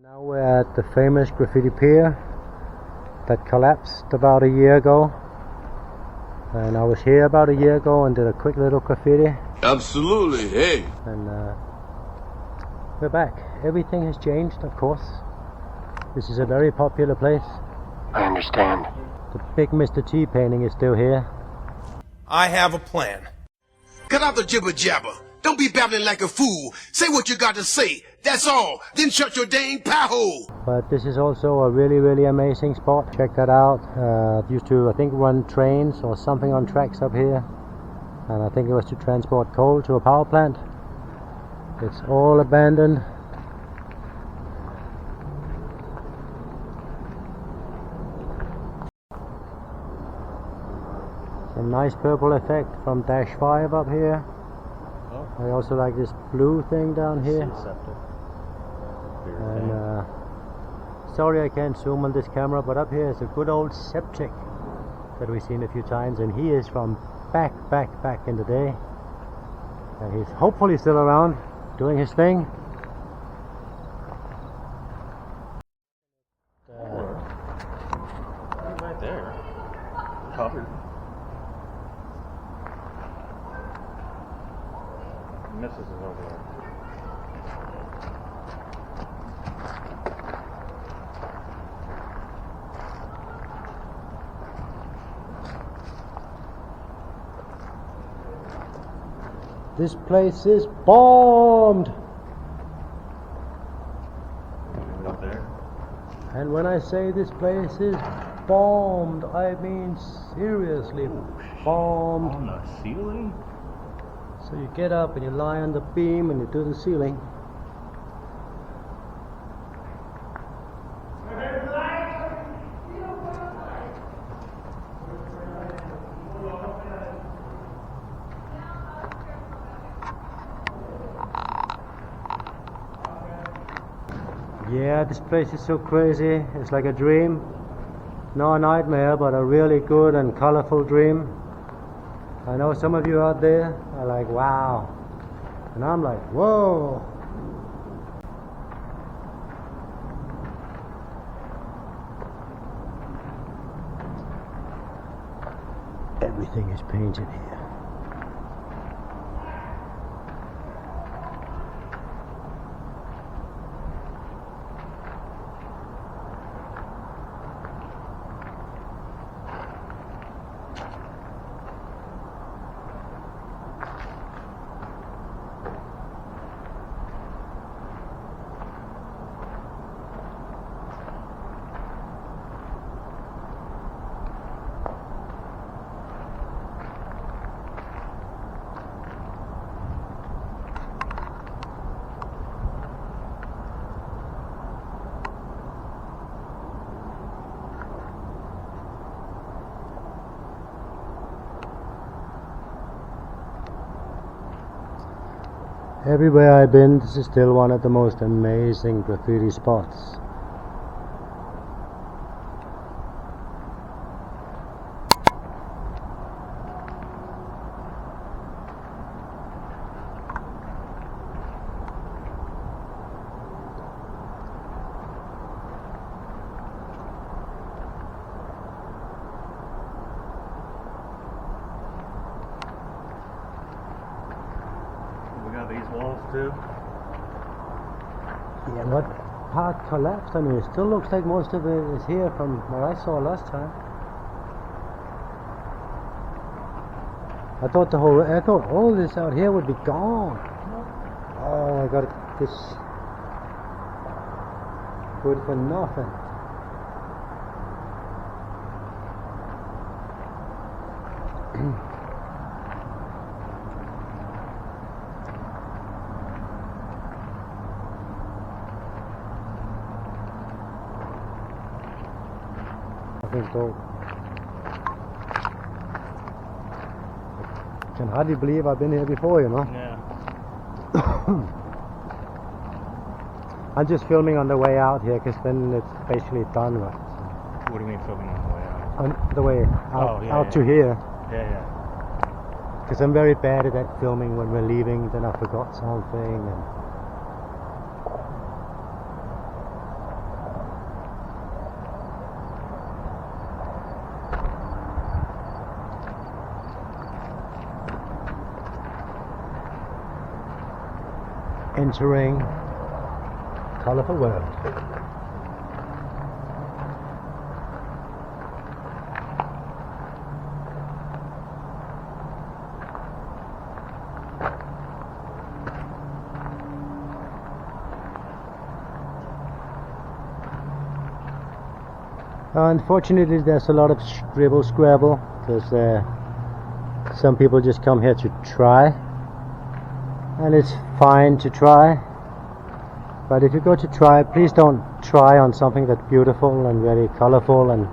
Now we're at the famous Graffiti Pier that collapsed about a year ago, and I was here about a year ago and did a quick little graffiti. Absolutely, hey! And we're back. Everything has changed, of course. This is a very popular place. I understand. The big Mr. T painting is still here. I have a plan. Cut out the jibber jabber. Don't be babbling like a fool. Say what you got to say. That's all. Then shut your dang pie hole. But this is also a really amazing spot. Check that out. Used to, I think, run trains or something on tracks up here. And I think it was to transport coal to a power plant. It's all abandoned. Some nice purple effect from Dash 5 up here. I also like this blue thing down here. And sorry I can't zoom on this camera, but up here is a good old septic that we've seen a few times, and he is from back in the day. And he's hopefully still around, doing his thing. Right there. Covered. Missus is over there. This place is bombed! Up there. And when I say this place is bombed, I mean seriously bombed. On the ceiling? So you get up and you lie on the beam and you do the ceiling. Yeah, this place is so crazy. It's like a dream. No nightmare, but a really good and colorful dream. I know some of you out there are like, wow. And I'm like, whoa. Everything is painted here. Everywhere I've been, this is still one of the most amazing graffiti spots. These walls too. Yeah, what part collapsed? I mean, it still looks like most of it is here from what I saw last time. I thought all this out here would be gone. Oh, I got this good for nothing. So I can hardly believe I've been here before, you know. Yeah. I'm just filming on the way out here because then it's basically done, right? So. What do you mean filming on the way out? On the way out to here. Yeah. Because I'm very bad at that filming when we're leaving, then I forgot something. And entering colorful world. Unfortunately, there's a lot of scribble scrabble because some people just come here to try, and it's fine to try, but if you go to try, please don't try on something that's beautiful and very colorful and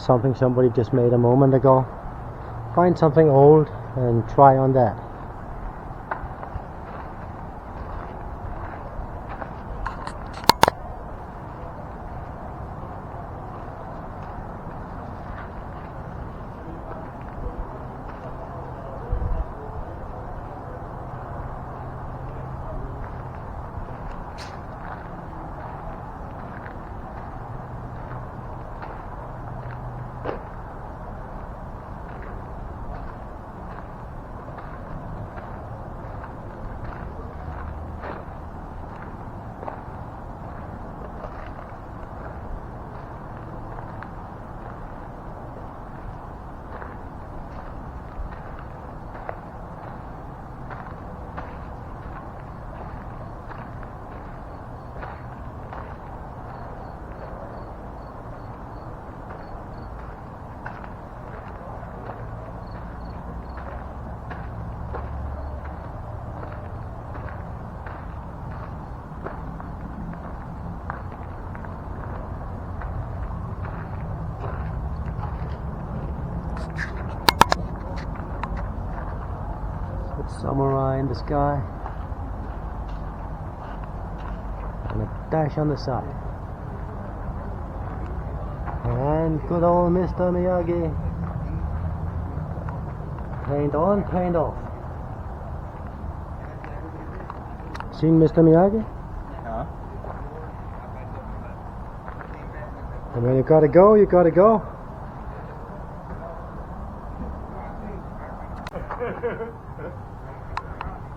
something somebody just made a moment ago. Find something old and try on that. Samurai in the sky and a dash on the side, and good old Mr. Miyagi, paint on, paint off. Seen Mr. Miyagi? Huh? And when you gotta go, you gotta go.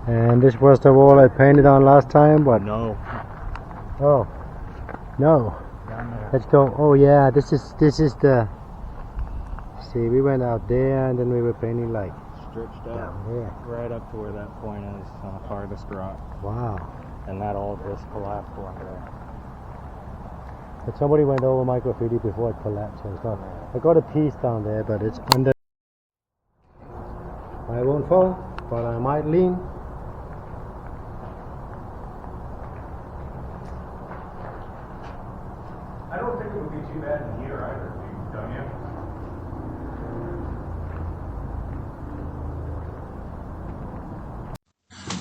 And this was the wall I painted on last time, but No. oh no, Down there. let's go. Oh yeah, this is the, see, we went out there and then we were painting like Stretched out down here. right up to where that point is on the farthest rock. Wow. And that all just collapsed one day. But somebody went over my graffiti before it collapsed and stuff. I got a piece down there, but it's under. I won't fall, but I might lean. I don't think it would be too bad in here either, don't you?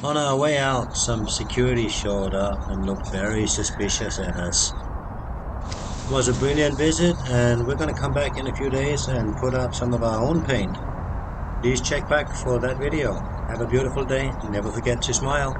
On our way out, some security showed up and looked very suspicious at us. It was a brilliant visit, and we're gonna come back in a few days and put up some of our own paint. Please check back for that video. Have a beautiful day, and never forget to smile.